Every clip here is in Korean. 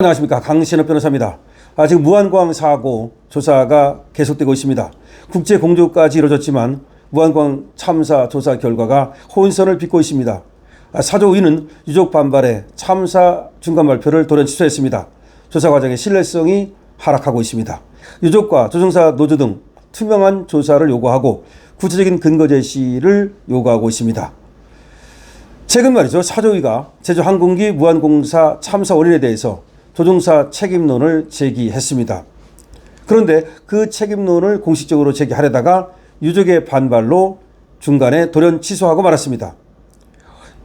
안녕하십니까, 강신업 변호사입니다. 지금 무한공항 사고 조사가 계속되고 있습니다. 국제 공조까지 이루어졌지만 무한공항 참사 조사 결과가 혼선을 빚고 있습니다. 사조위는 유족 반발에 참사 중간 발표를 돌연 취소했습니다. 조사 과정의 신뢰성이 하락하고 있습니다. 유족과 조종사 노조 등 투명한 조사를 요구하고 구체적인 근거 제시를 요구하고 있습니다. 최근 말이죠, 사조위가 제주항공기 무한공사 참사 원인에 대해서 조종사 책임론을 제기했습니다. 그런데 그 책임론을 공식적으로 제기하려다가 유족의 반발로 중간에 돌연 취소하고 말았습니다.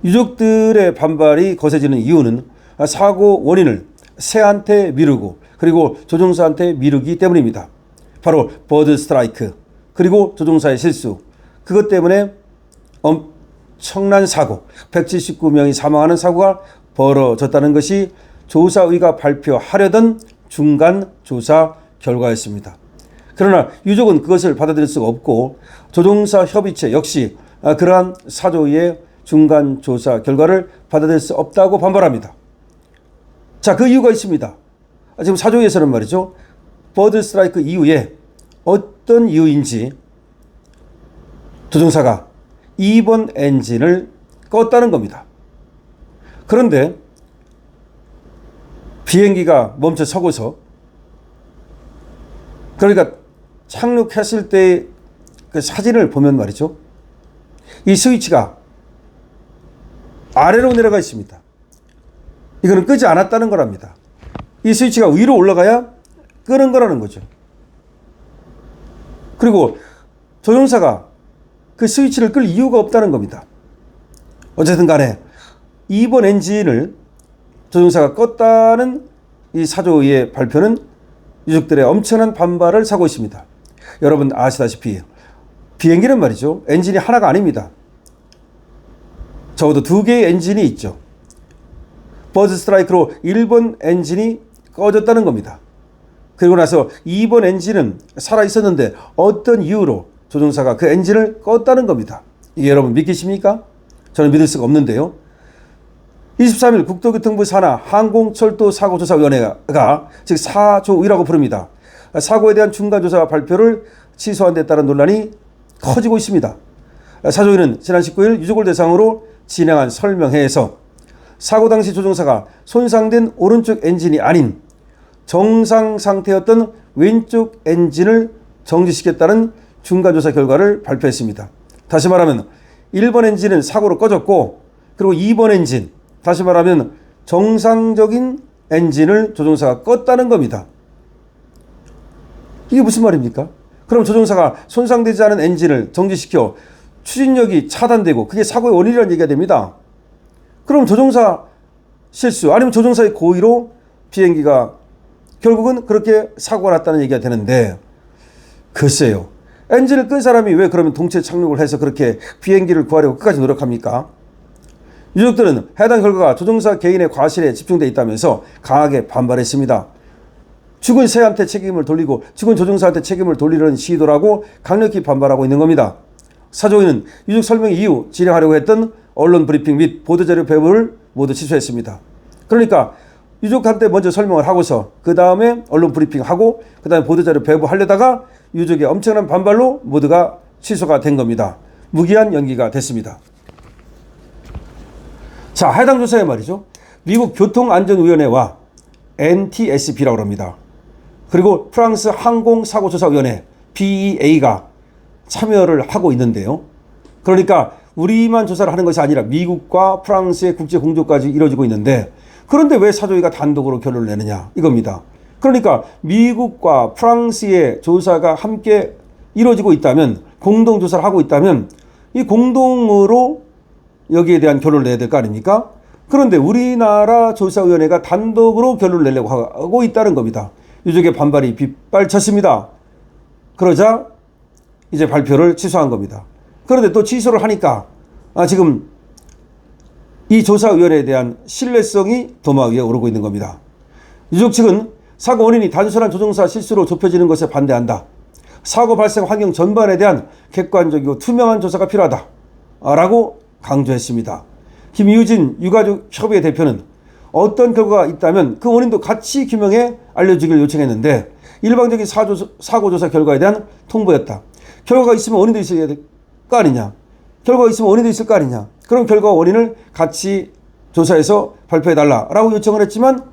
유족들의 반발이 거세지는 이유는 사고 원인을 새한테 미루고 그리고 조종사한테 미루기 때문입니다. 바로 버드 스트라이크 그리고 조종사의 실수, 그것 때문에 엄청난 사고, 179명이 사망하는 사고가 벌어졌다는 것이 조사위가 발표하려던 중간 조사 결과였습니다. 그러나 유족은 그것을 받아들일 수가 없고 조종사 협의체 역시 그러한 사조위의 중간 조사 결과를 받아들일 수 없다고 반발합니다. 자, 그 이유가 있습니다. 지금 사조위에서는 말이죠, 버드 스트라이크 이후에 어떤 이유인지 조종사가 2번 엔진을 껐다는 겁니다. 그런데 비행기가 멈춰 서고서, 그러니까 착륙했을 때 그 사진을 보면 말이죠, 이 스위치가 아래로 내려가 있습니다. 이거는 끄지 않았다는 거랍니다. 이 스위치가 위로 올라가야 끄는 거라는 거죠. 그리고 조종사가 그 스위치를 끌 이유가 없다는 겁니다. 어쨌든 간에 2번 엔진을 조종사가 껐다는 이 사조위의 발표는 유족들의 엄청난 반발을 사고 있습니다. 여러분 아시다시피 비행기는 말이죠, 엔진이 하나가 아닙니다. 적어도 2개의 엔진이 있죠. 버드 스트라이크로 1번 엔진이 꺼졌다는 겁니다. 그리고 나서 2번 엔진은 살아있었는데 어떤 이유로 조종사가 그 엔진을 껐다는 겁니다. 이게 여러분 믿기십니까? 저는 믿을 수가 없는데요. 23일 국토교통부 산하 항공철도사고조사위원회가 즉 사조위라고 부릅니다. 사고에 대한 중간조사 발표를 취소한 데 따른 논란이 커지고 있습니다. 사조위는 지난 19일 유족을 대상으로 진행한 설명회에서 사고 당시 조종사가 손상된 오른쪽 엔진이 아닌 정상 상태였던 왼쪽 엔진을 정지시켰다는 중간조사 결과를 발표했습니다. 다시 말하면 1번 엔진은 사고로 꺼졌고, 그리고 2번 엔진, 다시 말하면 정상적인 엔진을 조종사가 껐다는 겁니다. 이게 무슨 말입니까? 그럼 조종사가 손상되지 않은 엔진을 정지시켜 추진력이 차단되고 그게 사고의 원인이라는 얘기가 됩니다. 그럼 조종사 실수 아니면 조종사의 고의로 비행기가 결국은 그렇게 사고가 났다는 얘기가 되는데, 글쎄요, 엔진을 끈 사람이 왜 그러면 동체 착륙을 해서 그렇게 비행기를 구하려고 끝까지 노력합니까? 유족들은 해당 결과가 조종사 개인의 과실에 집중되어 있다면서 강하게 반발했습니다. 죽은 새한테 책임을 돌리고 죽은 조종사한테 책임을 돌리려는 시도라고 강력히 반발하고 있는 겁니다. 사조위는 유족 설명 이후 진행하려고 했던 언론 브리핑 및 보도자료 배부를 모두 취소했습니다. 그러니까 유족한테 먼저 설명을 하고서 그 다음에 언론 브리핑하고 그 다음에 보도자료 배부하려다가 유족의 엄청난 반발로 모두가 취소가 된 겁니다. 무기한 연기가 됐습니다. 자, 해당 조사에 말이죠, 미국 교통안전위원회와 NTSB라고 합니다. 그리고 프랑스 항공사고조사위원회 BEA가 참여를 하고 있는데요. 그러니까 우리만 조사를 하는 것이 아니라 미국과 프랑스의 국제공조까지 이루어지고 있는데, 그런데 왜 사조위가 단독으로 결론을 내느냐 이겁니다. 그러니까 미국과 프랑스의 조사가 함께 이루어지고 있다면, 공동조사를 하고 있다면 이 공동으로 여기에 대한 결론을 내야 될 거 아닙니까? 그런데 우리나라 조사위원회가 단독으로 결론을 내려고 하고 있다는 겁니다. 유족의 반발이 빗발쳤습니다. 그러자 이제 발표를 취소한 겁니다. 그런데 또 취소를 하니까 지금 이 조사위원회에 대한 신뢰성이 도마 위에 오르고 있는 겁니다. 유족 측은 사고 원인이 단순한 조종사 실수로 좁혀지는 것에 반대한다. 사고 발생 환경 전반에 대한 객관적이고 투명한 조사가 필요하다 라고 강조했습니다. 김유진 유가족협의회 대표는 어떤 결과가 있다면 그 원인도 같이 규명해 알려주길 요청했는데 일방적인 사고조사 결과에 대한 통보였다. 결과가 있으면 원인도 있어야 될 거 아니냐. 결과가 있으면 원인도 있을 거 아니냐. 그럼 결과와 원인을 같이 조사해서 발표해달라라고 요청을 했지만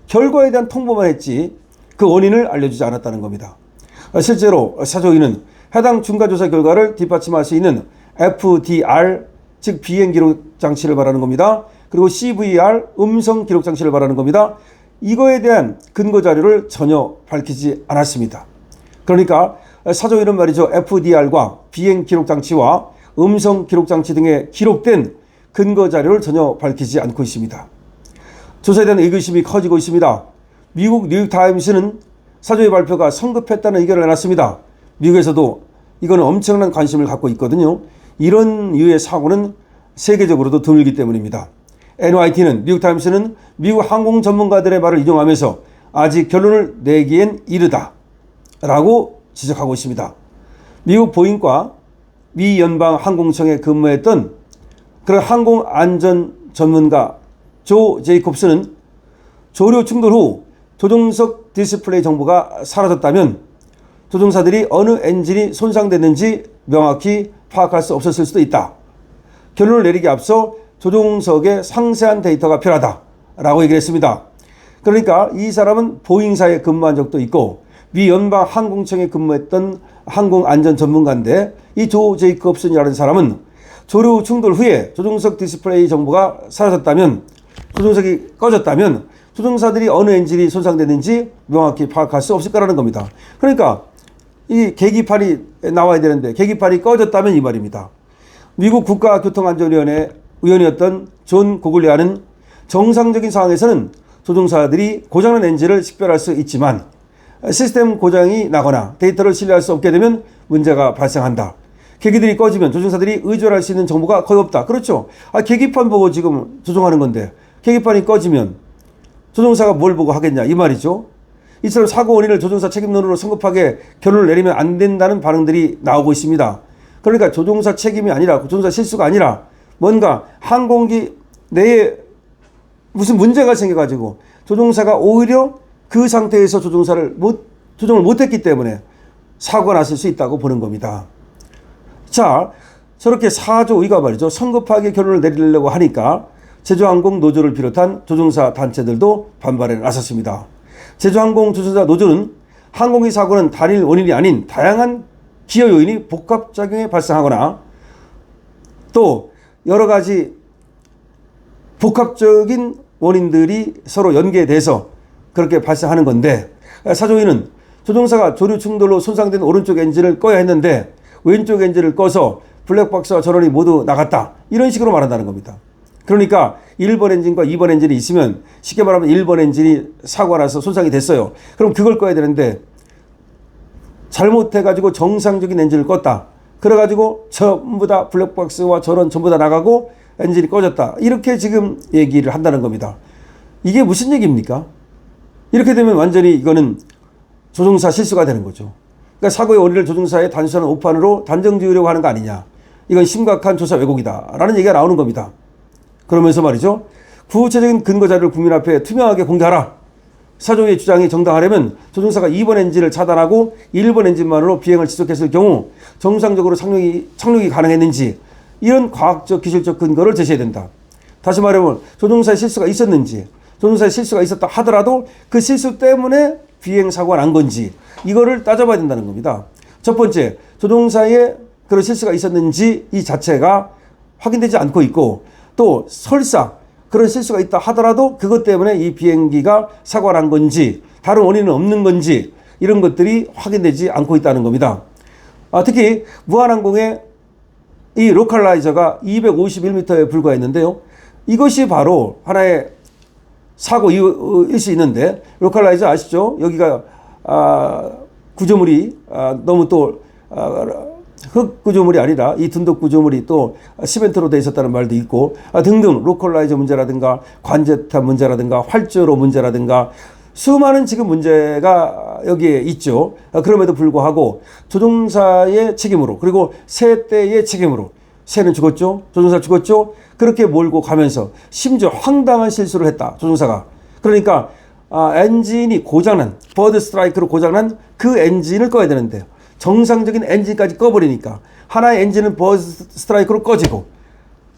결과에 대한 통보만 했지 그 원인을 알려주지 않았다는 겁니다. 실제로 사조위는 해당 중간조사 결과를 뒷받침할 수 있는 FDR, 즉 비행기록 장치를 말하는 겁니다. 그리고 CVR, 음성 기록 장치를 말하는 겁니다. 이거에 대한 근거 자료를 전혀 밝히지 않았습니다. 그러니까 사조위는 말이죠. FDR과 비행 기록 장치와 음성 기록 장치 등에 기록된 근거 자료를 전혀 밝히지 않고 있습니다. 조사에 대한 의구심이 커지고 있습니다. 미국 뉴욕타임스는 사조위 발표가 성급했다는 의견을 내놨습니다. 미국에서도 이거는 엄청난 관심을 갖고 있거든요. 이런 유의 사고는 세계적으로도 드물기 때문입니다. NYT는 뉴욕타임스는 미국 항공 전문가들의 말을 인용하면서 아직 결론을 내기엔 이르다 라고 지적하고 있습니다. 미국 보잉과 미 연방항공청에 근무했던 그런 항공안전 전문가 조 제이콥스는 조류 충돌 후 조종석 디스플레이 정보가 사라졌다면 조종사들이 어느 엔진이 손상됐는지 명확히 파악할 수 없었을 수도 있다. 결론을 내리기 앞서 조종석의 상세한 데이터가 필요하다라고 얘기를 했습니다. 그러니까 이 사람은 보잉사에 근무한 적도 있고 미 연방 항공청에 근무했던 항공안전 전문가인데 이 조 제이콥슨이라는 사람은 조류 충돌 후에 조종석 디스플레이 정보가 사라졌다면 조종석이 꺼졌다면 조종사들이 어느 엔진이 손상됐는지 명확히 파악할 수 없을 거라는 겁니다. 그러니까 이 계기판이 나와야 되는데 계기판이 꺼졌다면 이 말입니다. 미국 국가교통안전위원회 위원이었던 존 고글리아는 정상적인 상황에서는 조종사들이 고장난 엔진을 식별할 수 있지만 시스템 고장이 나거나 데이터를 신뢰할 수 없게 되면 문제가 발생한다. 계기들이 꺼지면 조종사들이 의존할 수 있는 정보가 거의 없다. 그렇죠. 계기판 보고 지금 조종하는 건데 계기판이 꺼지면 조종사가 뭘 보고 하겠냐 이 말이죠. 이처럼 사고 원인을 조종사 책임론으로 성급하게 결론을 내리면 안 된다는 반응들이 나오고 있습니다. 그러니까 조종사 책임이 아니라 조종사 실수가 아니라 뭔가 항공기 내에 무슨 문제가 생겨가지고 조종사가 오히려 그 상태에서 조종을 못했기 때문에 사고가 났을 수 있다고 보는 겁니다. 자, 저렇게 사조위가 말이죠. 성급하게 결론을 내리려고 하니까 제주항공 노조를 비롯한 조종사 단체들도 반발에 나섰습니다. 제주항공 조종사 노조는 항공기 사고는 단일 원인이 아닌 다양한 기여 요인이 복합작용에 발생하거나 또 여러 가지 복합적인 원인들이 서로 연계돼서 그렇게 발생하는 건데 사조위는 조종사가 조류 충돌로 손상된 오른쪽 엔진을 꺼야 했는데 왼쪽 엔진을 꺼서 블랙박스와 전원이 모두 나갔다. 이런 식으로 말한다는 겁니다. 그러니까 1번 엔진과 2번 엔진이 있으면 쉽게 말하면 1번 엔진이 사고가 나서 손상이 됐어요. 그럼 그걸 꺼야 되는데 잘못해가지고 정상적인 엔진을 껐다. 그래가지고 전부 다 블랙박스와 전원 전부 다 나가고 엔진이 꺼졌다. 이렇게 지금 얘기를 한다는 겁니다. 이게 무슨 얘기입니까? 이렇게 되면 완전히 이거는 조종사 실수가 되는 거죠. 그러니까 사고의 원인을 조종사의 단순한 오판으로 단정 지으려고 하는 거 아니냐. 이건 심각한 조사 왜곡이다. 라는 얘기가 나오는 겁니다. 그러면서 말이죠. 구체적인 근거 자료를 국민 앞에 투명하게 공개하라. 사조위의 주장이 정당하려면 조종사가 2번 엔진을 차단하고 1번 엔진만으로 비행을 지속했을 경우 정상적으로 착륙이 가능했는지 이런 과학적 기술적 근거를 제시해야 된다. 다시 말하면 조종사의 실수가 있었는지 조종사의 실수가 있었다 하더라도 그 실수 때문에 비행 사고가 난 건지 이거를 따져봐야 된다는 겁니다. 첫 번째, 조종사의 그런 실수가 있었는지 이 자체가 확인되지 않고 있고 또 설사 그런 실수가 있다 하더라도 그것 때문에 이 비행기가 사고가 난 건지 다른 원인은 없는 건지 이런 것들이 확인되지 않고 있다는 겁니다. 특히 무한항공의 이 로컬라이저가 251m에 불과했는데요. 이것이 바로 하나의 사고일 수 있는데 로컬라이저 아시죠? 여기가 구조물이 너무 또 흙 구조물이 아니라 이 둔덕 구조물이 또 시멘트로 되어 있었다는 말도 있고 등등 로컬라이저 문제라든가 관제탑 문제라든가 활주로 문제라든가 수많은 지금 문제가 여기에 있죠. 그럼에도 불구하고 조종사의 책임으로 그리고 세대의 책임으로 새는 죽었죠. 조종사 죽었죠. 그렇게 몰고 가면서 심지어 황당한 실수를 했다. 조종사가. 그러니까 엔진이 고장난, 버드 스트라이크로 고장난 그 엔진을 꺼야 되는데요. 정상적인 엔진까지 꺼버리니까 하나의 엔진은 버드 스트라이크로 꺼지고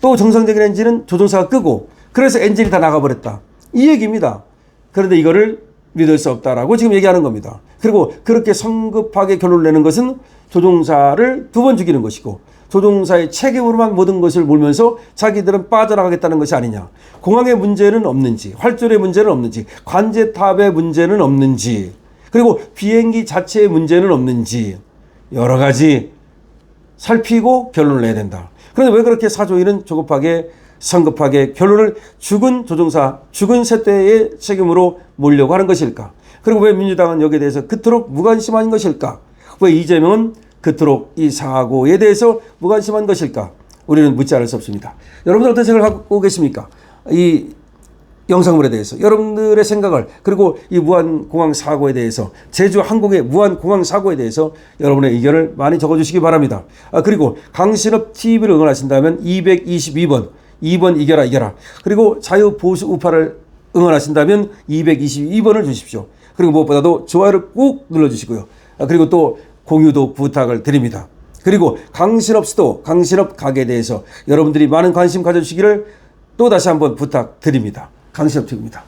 또 정상적인 엔진은 조종사가 끄고 그래서 엔진이 다 나가버렸다. 이 얘기입니다. 그런데 이거를 믿을 수 없다라고 지금 얘기하는 겁니다. 그리고 그렇게 성급하게 결론을 내는 것은 조종사를 2번 죽이는 것이고 조종사의 책임으로만 모든 것을 몰면서 자기들은 빠져나가겠다는 것이 아니냐. 공항의 문제는 없는지, 활주로의 문제는 없는지, 관제탑의 문제는 없는지, 그리고 비행기 자체의 문제는 없는지 여러 가지 살피고 결론을 내야 된다. 그런데 왜 그렇게 사조위는 조급하게 성급하게 결론을 죽은 조종사, 죽은 세대의 책임으로 몰려고 하는 것일까? 그리고 왜 민주당은 여기에 대해서 그토록 무관심한 것일까? 왜 이재명은 그토록 이 사고에 대해서 무관심한 것일까? 우리는 묻지 않을 수 없습니다. 여러분들 어떤 생각을 갖고 계십니까? 이 영상물에 대해서 여러분들의 생각을, 그리고 이 무안공항 사고에 대해서, 제주항공의 무안공항 사고에 대해서 여러분의 의견을 많이 적어주시기 바랍니다. 그리고 강신업 TV를 응원하신다면 222번 2번 이겨라. 그리고 자유보수 우파를 응원하신다면 222번을 주십시오. 그리고 무엇보다도 좋아요를 꼭 눌러주시고요. 그리고 또 공유도 부탁을 드립니다. 그리고 강신업 수도, 강신업 가게에 대해서 여러분들이 많은 관심 가져주시기를 또 다시 한번 부탁드립니다. 강신업 TV입니다.